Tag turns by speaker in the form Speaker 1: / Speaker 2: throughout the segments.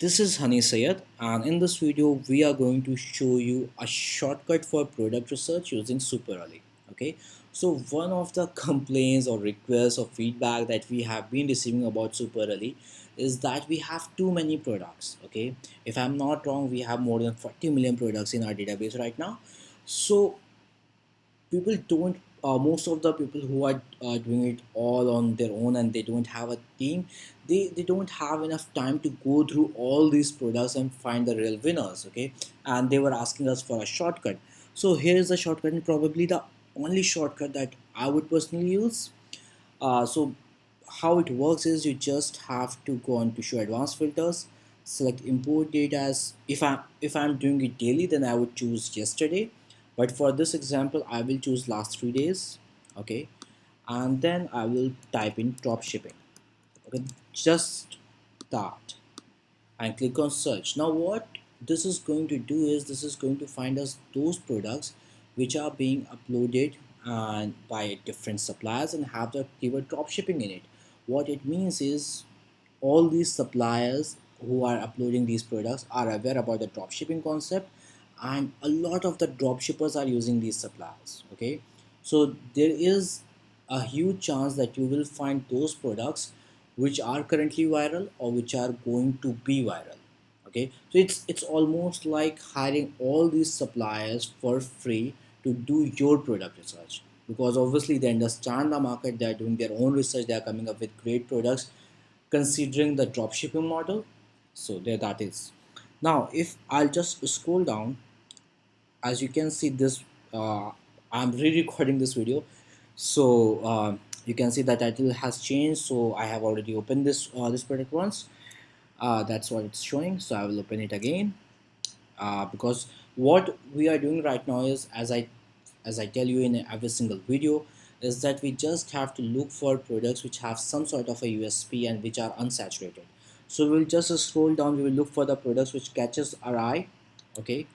Speaker 1: This is Hani Sayed, and in this video we are going to show you a shortcut for product research using Super Early. Okay, so one of the complaints or requests or feedback that we have been receiving about Super Early is that we have too many products. Okay, if I'm not wrong, we have more than 40 million products in our database right now. So people don't most of the people who are doing it all on their own and they don't have a team, they don't have enough time to go through all these products and find the real winners. Okay, and they were asking us for a shortcut. So here is the shortcut, and probably the only shortcut that I would personally use. So how it works is you just have to go on to show advanced filters, select import data as if I'm doing it daily, then I would choose yesterday, but for this example I will choose last 3 days. Okay, and then I will type in drop shipping. Okay, just that, and click on search. Now what this is going to do is this is going to find us those products which are being uploaded and by different suppliers and have the keyword drop shipping in it. What it means is all these suppliers who are uploading these products are aware about the drop shipping concept, and a lot of the drop shippers are using these suppliers. Okay, so there is a huge chance that you will find those products which are currently viral or which are going to be viral. Okay, so it's almost like hiring all these suppliers for free to do your product research, because obviously they understand the market, they are doing their own research, they are coming up with great products considering the dropshipping model. So there that is. Now if I'll just scroll down, as you can see this, I'm re-recording this video. So you can see the title has changed, so I have already opened this product once. That's what it's showing, so I will open it again. Because what we are doing right now is, as I tell you in every single video, is that we just have to look for products which have some sort of a USP and which are unsaturated. So we'll just scroll down, we will look for the products which catches our eye. Okay,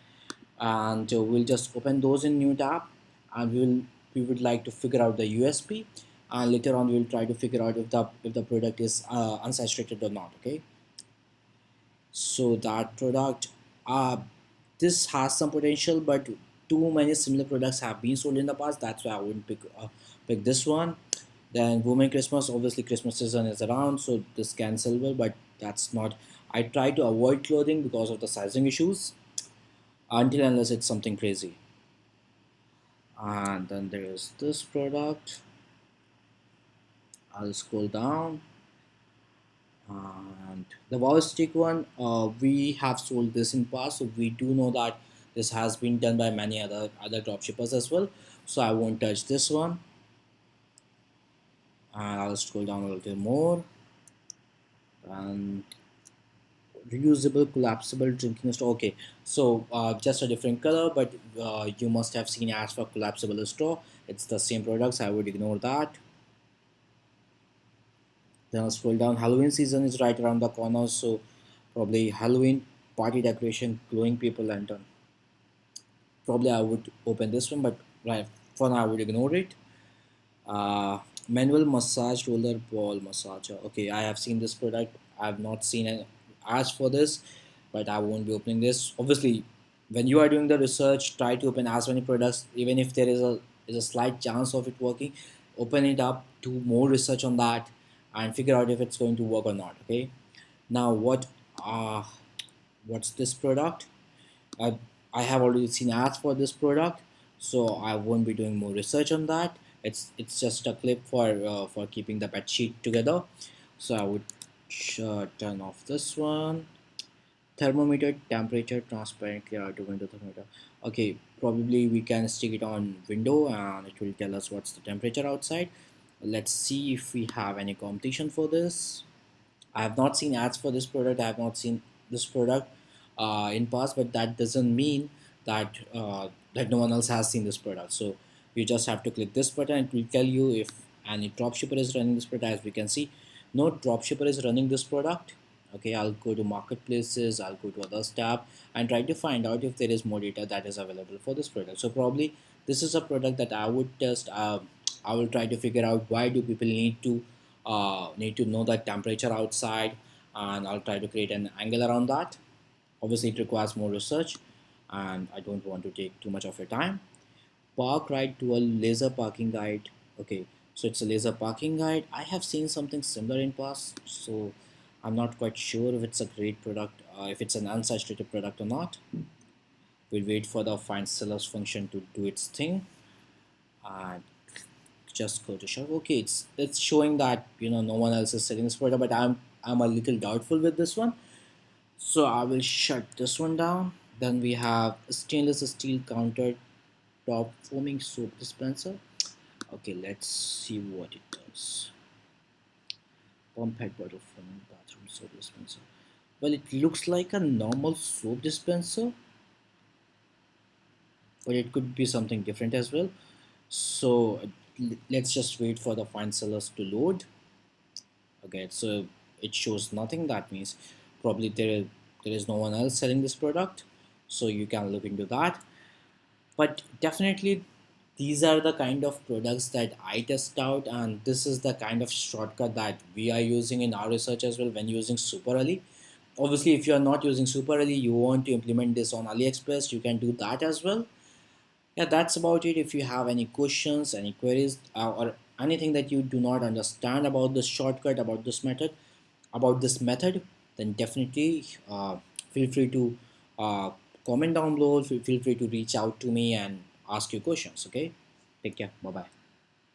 Speaker 1: and we'll just open those in new tab, and we would like to figure out the USP, and later on we'll try to figure out if the product is unsaturated or not. Okay, so that product, uh, this has some potential, but too many similar products have been sold in the past, that's why I wouldn't pick this one. Then women Christmas, obviously Christmas season is around, so this can sell well, but that's not. I try to avoid clothing because of the sizing issues until unless it's something crazy. And then there is this product. I'll scroll down, and the wow stick one, we have sold this in past, so we do know that this has been done by many other dropshippers as well, so I won't touch this one. And I'll scroll down a little more, and reusable collapsible drinking straw. Okay, so just a different color, but you must have seen ads for collapsible straw. It's the same products, I would ignore that. Then I'll scroll down. Halloween season is right around the corner, so probably Halloween party decoration, glowing paper lantern. Probably I would open this one, but right for now I would ignore it. Manual massage roller ball massager. Okay, I have seen this product. I have not seen an ads for this, but I won't be opening this. Obviously, when you are doing the research, try to open as many products, even if there is a slight chance of it working. Open it up, do more research on that, and figure out if it's going to work or not. Okay. Now uh what's this product? I, I have already seen ads for this product, so I won't be doing more research on that. It's just a clip for keeping the bed sheet together. So I would turn off this one. Thermometer, temperature, transparent, clear to window thermometer. Okay, probably we can stick it on window and it will tell us what's the temperature outside. Let's see if we have any competition for this. I have not seen ads for this product. I have not seen this product in past, but that doesn't mean that no one else has seen this product. So you just have to click this button and it will tell you if any dropshipper is running this product. As we can see, no dropshipper is running this product. Okay, I'll go to marketplaces, I'll go to others tab and try to find out if there is more data that is available for this product. So probably this is a product that I would test. I will try to figure out why do people need to know the temperature outside, and I'll try to create an angle around that. Obviously it requires more research and I don't want to take too much of your time. Park right to a laser parking guide. Okay, so it's a laser parking guide. I have seen something similar in past, so I'm not quite sure if it's a great product, if it's an unsaturated product or not. We'll wait for the find sellers function to do its thing and just go to shop. Okay, it's showing that no one else is selling this product, but I'm a little doubtful with this one. So I will shut this one down. Then we have a stainless steel countertop foaming soap dispenser. Okay, let's see what it does. Pump head bottle foaming bathroom soap dispenser. Well, it looks like a normal soap dispenser, but it could be something different as well. So let's just wait for the find sellers to load. Okay, so it shows nothing. That means probably there is no one else selling this product, so you can look into that. But definitely these are the kind of products that I test out, and this is the kind of shortcut that we are using in our research as well when using super early. Obviously if you are not using super early, you want to implement this on AliExpress, you can do that as well. Yeah, that's about it. If you have any questions, any queries, or anything that you do not understand about this shortcut, about this method, then definitely feel free to uh, comment down below. Feel free to reach out to me and ask you questions. Okay, take care. Bye bye.